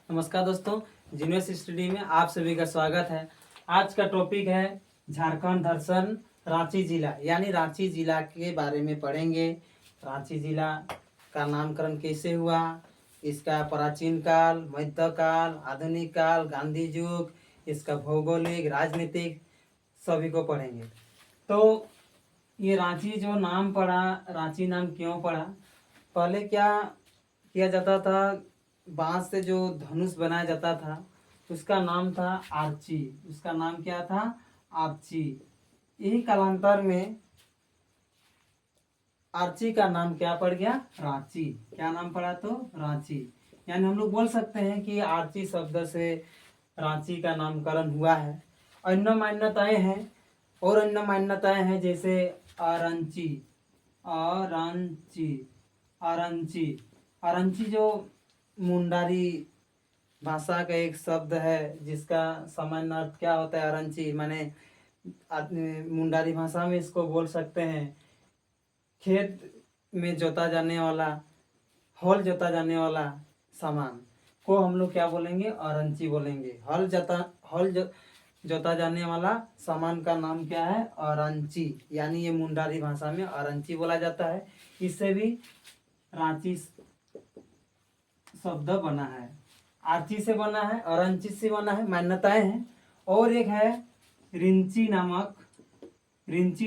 नमस्कार दोस्तों, genius study में आप सभी का स्वागत है। आज का टॉपिक है झारखंड दर्शन रांची जिला, यानी रांची जिला के बारे में पढ़ेंगे। रांची जिला का नामकरण कैसे हुआ, इसका प्राचीन काल, मध्यकाल, आधुनिक काल, गांधी युग, इसका भौगोलिक, राजनीतिक सभी को पढ़ेंगे। तो ये रांची जो नाम पड़ा, रांची नाम क्यों पड़ा? पहले क्या किया जाता था, बांस से जो धनुष बनाया जाता था उसका नाम था आर्ची। उसका नाम क्या था? आर्ची। यही कालांतर में आर्ची का नाम क्या पड़ गया? रांची। क्या नाम पड़ा? तो रांची। यानी हम लोग बोल सकते हैं कि आर्ची शब्द से रांची का नामकरण हुआ है। अन्य मान्यताएं हैं, और अन्य मान्यताएं हैं जैसे अरंची, अरंची, अरंची। अरंची जो मुंडारी भाषा का एक शब्द है, जिसका सामान्य अर्थ क्या होता है? अरंची माने मुंडारी भाषा में इसको बोल सकते हैं खेत में जोता जाने वाला, हल जोता जाने वाला सामान को हम लोग क्या बोलेंगे? अरंची बोलेंगे। जोता जाने वाला सामान का नाम क्या है? अरंची। यानी ये मुंडारी भाषा में अरंची बोला जाता है। इससे भी रांची शब्द बना है, आर्ची से बना है, अरंची से बना है, मान्यताएं हैं। और एक है रिंची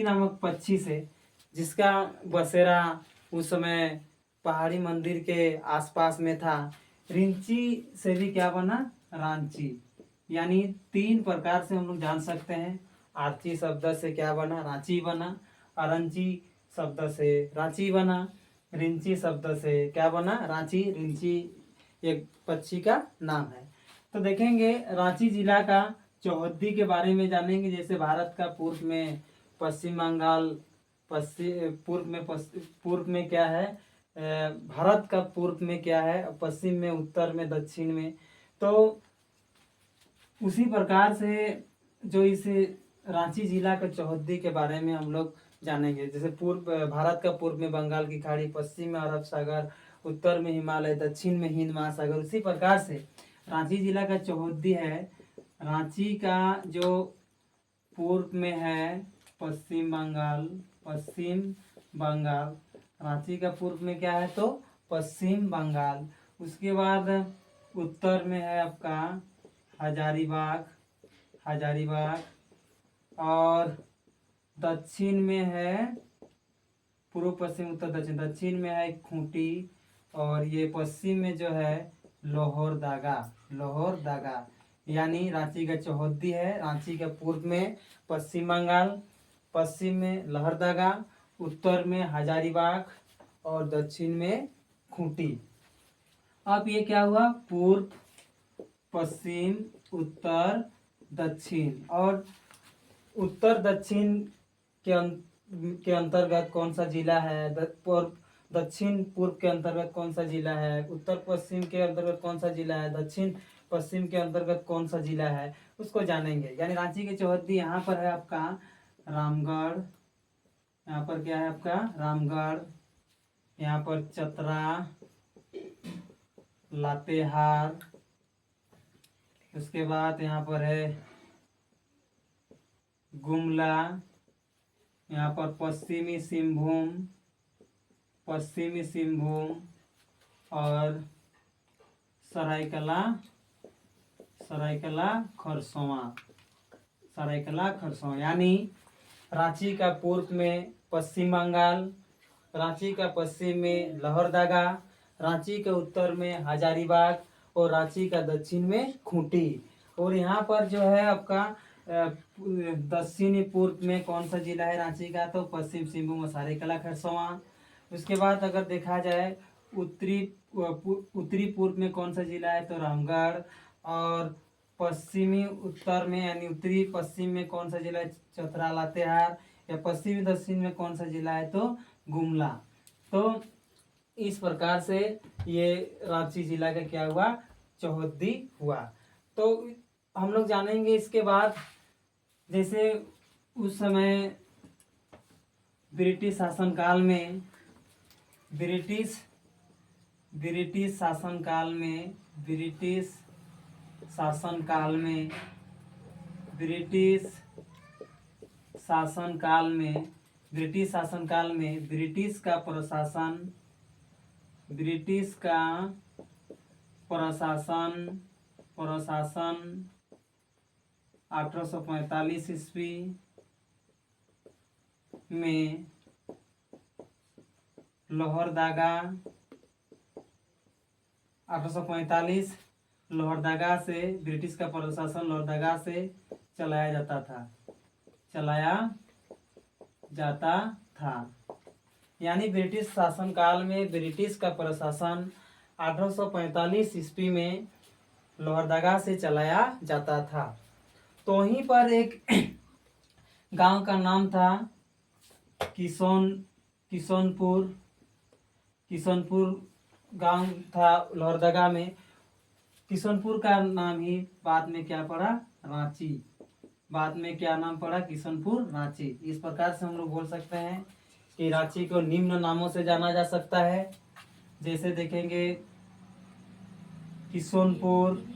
नामक पक्षी से, जिसका बसेरा उस समय पहाड़ी मंदिर के आसपास में था। रिंची से भी क्या बना? रांची। यानी तीन प्रकार से हम लोग जान सकते हैं। आर्ची शब्द से क्या बना? रांची बना। अरंची शब्द से रांची बना। रिंची शब्द से क्या बना? रांची। रिंची एक पक्षी का नाम है। तो देखेंगे रांची जिला का चौहद्दी के बारे में जानेंगे। जैसे भारत का पूर्व में पश्चिम बंगाल, पूर्व में क्या है, भारत का पूर्व में क्या है, पश्चिम में, उत्तर में, दक्षिण में। तो उसी प्रकार से जो इस रांची जिला के चौहद्दी के बारे में हम लोग जानेंगे। जैसे भारत का पूर्व में बंगाल की खाड़ी, पश्चिम में अरब सागर, उत्तर में हिमालय, दक्षिण में हिंद महासागर। उसी प्रकार से रांची जिला का चौहद्दी है। रांची का जो पूर्व में है पश्चिम बंगाल। रांची का पूर्व में क्या है? तो पश्चिम बंगाल। उसके बाद उत्तर में है आपका हजारीबाग, और दक्षिण में है पूर्व पश्चिम उत्तर दक्षिण, दक्षिण में है खूंटी, और ये पश्चिम में जो है लोहरदगा। यानी रांची का चौहद्दी है। रांची के पूर्व में पश्चिम बंगाल, पश्चिम में लोहरदगा, उत्तर में हजारीबाग और दक्षिण में खूंटी। अब ये क्या हुआ? पूर्व, पश्चिम, उत्तर, दक्षिण। और उत्तर दक्षिण के अंतर्गत कौन सा जिला है? दक्षिण पूर्व के अंतर्गत कौन सा जिला है? उत्तर पश्चिम के अंतर्गत कौन सा जिला है? दक्षिण पश्चिम के अंतर्गत कौन सा जिला है? उसको जानेंगे। यानी रांची की चौहद्दी यहाँ पर है आपका रामगढ़, यहाँ पर क्या है आपका? रामगढ़। यहाँ पर चतरा, लातेहार। उसके बाद यहाँ पर है गुमला। यहाँ पर पश्चिमी सिंहभूम और सरायकला खरसों। यानी रांची का पूर्व में पश्चिम बंगाल, रांची का पश्चिम में लोहरदगा, रांची के उत्तर में हजारीबाग और रांची का दक्षिण में खूंटी। और यहाँ पर जो है आपका दक्षिणी पूर्व में कौन सा जिला है रांची का? तो पश्चिम सिंहभूम और सरायकला खरसावां। उसके बाद अगर देखा जाए उत्तरी पूर्व में कौन सा जिला है? तो रामगढ़। और पश्चिमी उत्तर में यानी उत्तरी पश्चिम में कौन सा जिला है? चतरा, लातेहार। या पश्चिमी दक्षिण में कौन सा जिला है? तो गुमला। तो इस प्रकार से ये रांची जिला का क्या हुआ? चौहद्दी हुआ। तो हम लोग जानेंगे इसके बाद, जैसे उस समय ब्रिटिश शासनकाल में ब्रिटिश शासनकाल में ब्रिटिश शासनकाल में ब्रिटिश का प्रशासन 1845 ईस्वी में लोहरदगा 1845 लोहरदगा से ब्रिटिश का प्रशासन लोहरदगा से चलाया जाता था। यानी ब्रिटिश शासनकाल में ब्रिटिश का प्रशासन 1845 ईस्वी में लोहरदगा से चलाया जाता था। तो वहीं पर एक गांव का नाम था किशनपुर गांव था लोहरदगा में। किशनपुर का नाम ही बाद में क्या पड़ा? रांची। बाद में क्या नाम पड़ा? किशनपुर, रांची। इस प्रकार से हम लोग बोल सकते हैं कि रांची को निम्न नामों से जाना जा सकता है। जैसे देखेंगे किशनपुर,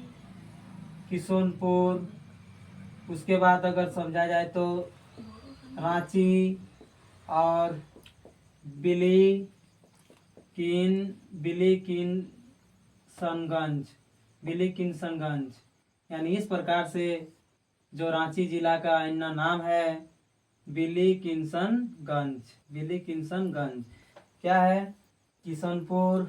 उसके बाद अगर समझा जाए तो रांची और बिलीकिशनगंज। यानी इस प्रकार से जो रांची जिला का अन्य नाम है बिलीकिशनगंज। क्या है? किशनपुर,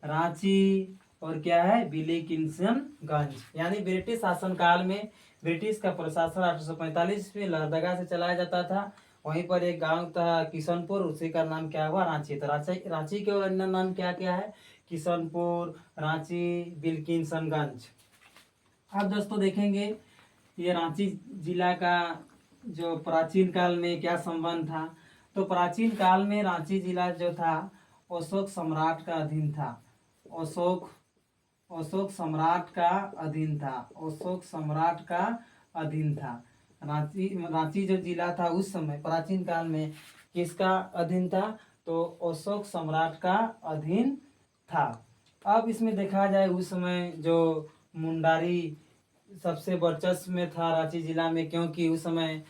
रांची और क्या है? बिलीकिशनगंज। यानी ब्रिटिश शासनकाल में ब्रिटिश का प्रशासन 1845 में लोहरदगा से चलाया जाता था। वहीं पर एक गांव था किशनपुर, उसी का नाम क्या हुआ? रांची। तो रांची के और अन्य नाम क्या क्या है? किशनपुर, रांची, बिलीकिशनगंज। अब दोस्तों देखेंगे ये रांची जिला का जो प्राचीन काल में क्या संबंध था। तो प्राचीन काल में रांची जिला जो था अशोक सम्राट का अधीन था। अशोक सम्राट का अधीन था। रांची जो जिला था उस समय प्राचीन काल में किसका अधीन था? तो अशोक सम्राट का अधीन था। अब इसमें देखा जाए उस समय जो मुंडारी सबसे वर्चस्व में था रांची जिला में, क्योंकि उस समय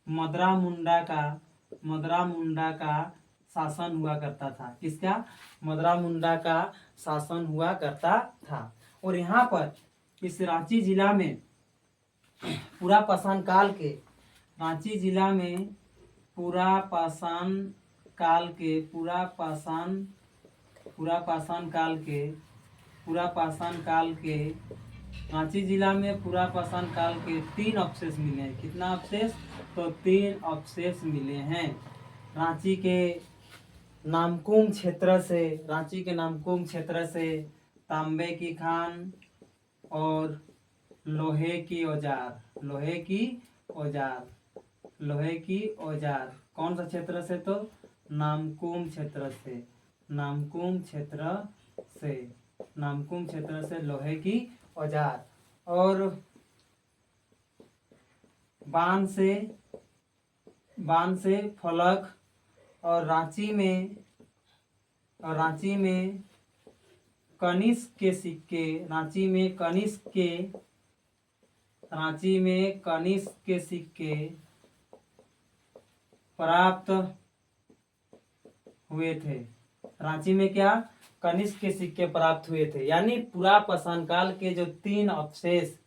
मदरा मुंडा का शासन हुआ करता था। किसका? मदरा मुंडा का शासन हुआ करता था। और यहाँ पर इस रांची जिला में पूरा पाषाण काल के रांची जिला में पूरा पाषाण काल के 3 अवशेष मिले हैं। कितना अवशेष? तो 3 अवशेष मिले हैं। रांची के नामकुम क्षेत्र से तांबे की खान और लोहे की औजार। कौन सा क्षेत्र से? तो नामकुम क्षेत्र से लोहे की औजार और बाण से फलक। और रांची में कनिष्क के सिक्के प्राप्त हुए थे। रांची में क्या? कनिष्क के सिक्के प्राप्त हुए थे। यानी पूरा पाषाण काल के जो 3 अवशेष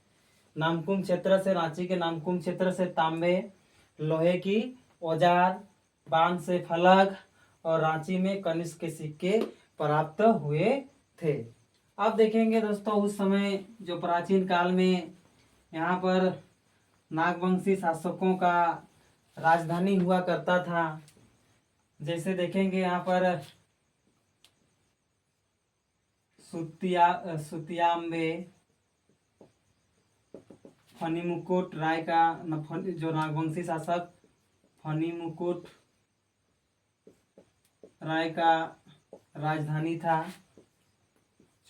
नामकुम क्षेत्र से, रांची के नामकुम क्षेत्र से तांबे, लोहे की औजार, बाण से फलक और रांची में कनिष्क के सिक्के प्राप्त हुए थे। अब देखेंगे दोस्तों उस समय जो प्राचीन काल में यहाँ पर नागवंशी शासकों का राजधानी हुआ करता था। जैसे देखेंगे यहाँ पर सुतियाम्बे, फणिमुकुट राय का जो नागवंशी शासक फणिमुकुट राय का राजधानी था।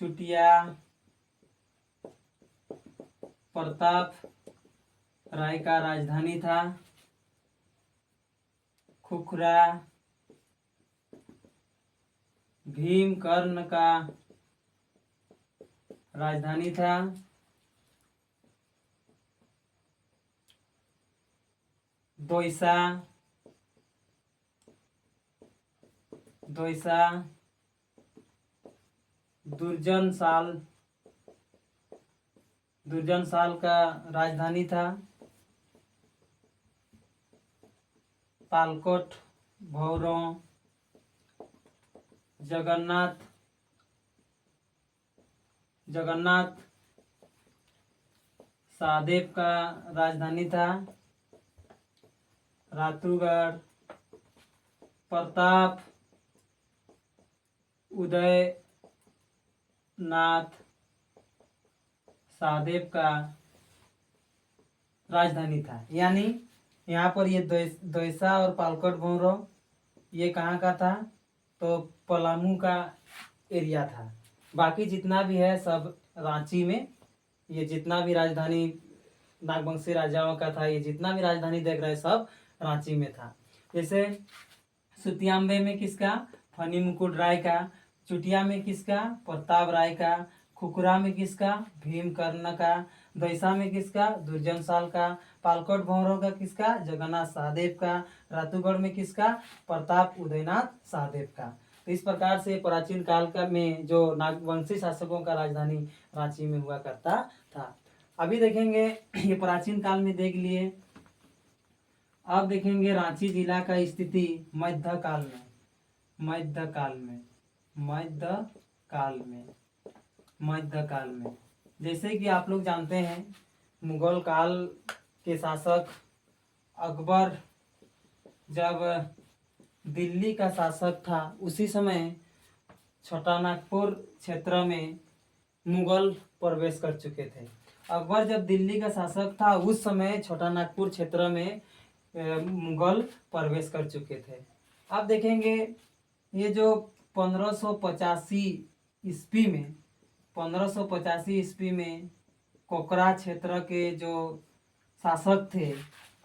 चुटिया प्रताप राय का राजधानी था। खुखरा भीमकर्ण का राजधानी था। दोईसा, दोईसा, दुर्जन साल, दुर्जन साल का राजधानी था पालकोट भौरों, जगन्नाथ, जगन्नाथ सहदेव का राजधानी था रातूगढ़, प्रताप उदयनाथ सहदेव का राजधानी था। यानी यहाँ पर ये दोईसा और पालकोट भौरों ये कहाँ का था, तो पलामू का एरिया था। बाकी जितना भी है सब रांची में, ये जितना भी राजधानी नागवंशी राजाओं का था, ये जितना भी राजधानी देख रहे हैं सब रांची में था। जैसे सुतियाम्बे में किसका, फनी मुकुट राय का, चुटिया में किसका, प्रताप राय का, खुखरा में किसका, भीमकर्ण का, दोईसा में किसका, दुर्जन साल का, पालकोट भौरों का किसका, जगन्नाथ सहदेव का, रातूगढ़ में किसका, प्रताप उदयनाथ सहदेव का। तो इस प्रकार से प्राचीन काल का में जो नागवंशी शासकों का राजधानी रांची में हुआ करता था। अभी देखेंगे ये प्राचीन काल में देख लिए। अब देखेंगे रांची जिला का स्थिति मध्यकाल में, मध्यकाल में, मध्यकाल में, मध्यकाल में। जैसे कि आप लोग जानते हैं मुगल काल के शासक अकबर जब दिल्ली का शासक था, उसी समय छोटा नागपुर क्षेत्र में मुगल प्रवेश कर चुके थे। अकबर जब दिल्ली का शासक था उस समय छोटा नागपुर क्षेत्र में मुगल प्रवेश कर चुके थे। अब देखेंगे ये जो 1585 ईस्वी में, 1585 ईस्वी में कोकरा क्षेत्र के जो शासक थे,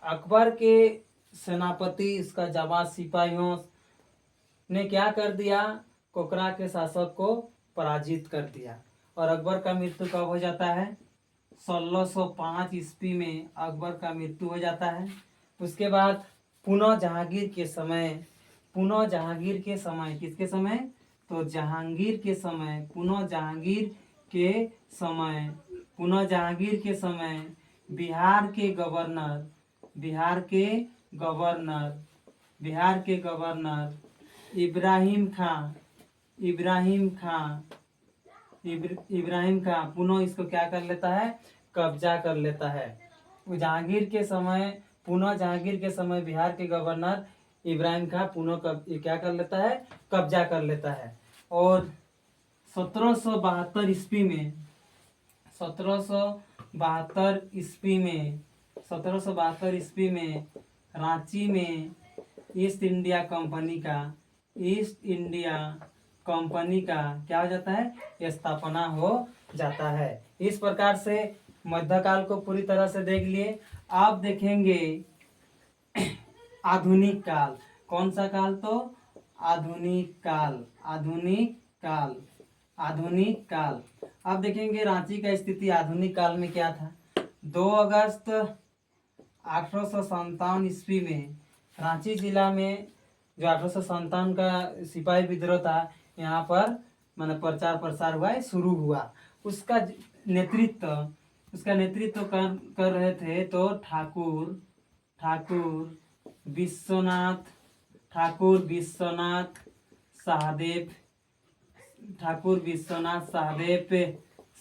अकबर के सेनापति इसका जाबाज सिपाहियों ने क्या कर दिया, कोकरा के शासक को पराजित कर दिया। और अकबर का मृत्यु कब हो जाता है, 1605 ईस्वी में अकबर का मृत्यु हो जाता है। उसके बाद पुनः जहांगीर के समय, पुनः जहांगीर के समय, किसके समय, तो जहांगीर के समय, पुनः जहांगीर के समय, पुनः जहांगीर के समय बिहार के गवर्नर, बिहार के गवर्नर, बिहार के गवर्नर इब्राहिम खां, इब्राहिम खां, इब्राहिम खां पुनः इसको क्या कर लेता है, कब्जा कर लेता है। जहांगीर के समय, पुनः जहांगीर के समय बिहार के गवर्नर इब्राहिम खां पुनः क्या कर लेता है, कब्जा कर लेता है। और 1772 ईस्वी में, 1772 ईस्वी में, 1772 ईस्वी में रांची में ईस्ट इंडिया कंपनी का, ईस्ट इंडिया कंपनी का क्या हो जाता है, स्थापना हो जाता है। इस प्रकार से मध्यकाल को पूरी तरह से देख लिए। आप देखेंगे आधुनिक काल, कौन सा काल, तो आधुनिक काल, आधुनिक काल, आधुनिक काल। अब देखेंगे रांची का स्थिति आधुनिक काल में क्या था। 2 अगस्त 1857 ईस्वी में रांची जिला में जो 1857 का सिपाही विद्रोह था, यहाँ पर मतलब प्रचार प्रसार हुआ, शुरू हुआ। उसका नेतृत्व, उसका नेतृत्व कर रहे थे तो ठाकुर, ठाकुर विश्वनाथ, ठाकुर विश्वनाथ सहदेव, ठाकुर विश्वनाथ सहदेव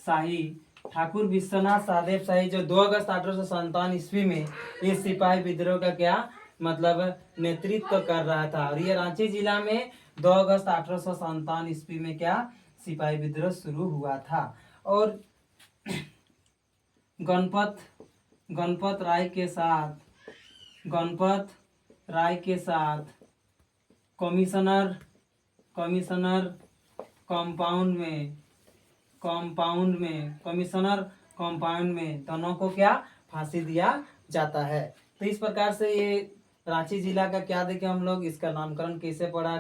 शाही, ठाकुर विश्वनाथ सहदेव शाही जो 2 अगस्त 1857 ईस्वी में इस सिपाही विद्रोह का क्या मतलब नेतृत्व कर रहा था। और ये रांची जिला में 2 अगस्त 1857 ईस्वी में क्या सिपाही विद्रोह शुरू हुआ था। और गणपत राय के साथ, गणपत राय के साथ कमिश्नर, कमिश्नर कंपाउंड में, कंपाउंड में, कमिश्नर कंपाउंड में दोनों को क्या फांसी दिया जाता है। तो इस प्रकार से ये रांची जिला का क्या देखे हम लोग, इसका नामकरण कैसे पड़ा,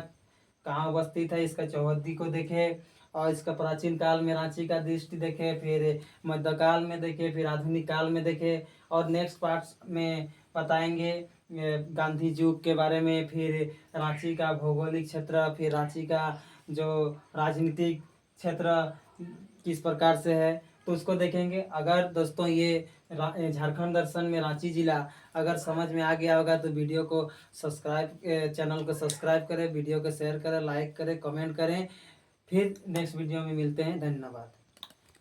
कहाँ अवस्थित है, इसका चौहद्दी को देखे, और इसका प्राचीन काल में रांची का दृष्टि देखे, फिर मध्यकाल में देखे, फिर आधुनिक काल में देखे, और नेक्स्ट पार्ट में बताएंगे गांधी जी के बारे में, फिर रांची का भौगोलिक क्षेत्र, फिर रांची का जो राजनीतिक क्षेत्र किस प्रकार से है, तो उसको देखेंगे। अगर दोस्तों ये झारखंड दर्शन में रांची जिला अगर समझ में आ गया होगा तो वीडियो को सब्सक्राइब, चैनल को सब्सक्राइब करें, वीडियो को शेयर करें, लाइक करें, कमेंट करें। फिर नेक्स्ट वीडियो में मिलते हैं। धन्यवाद।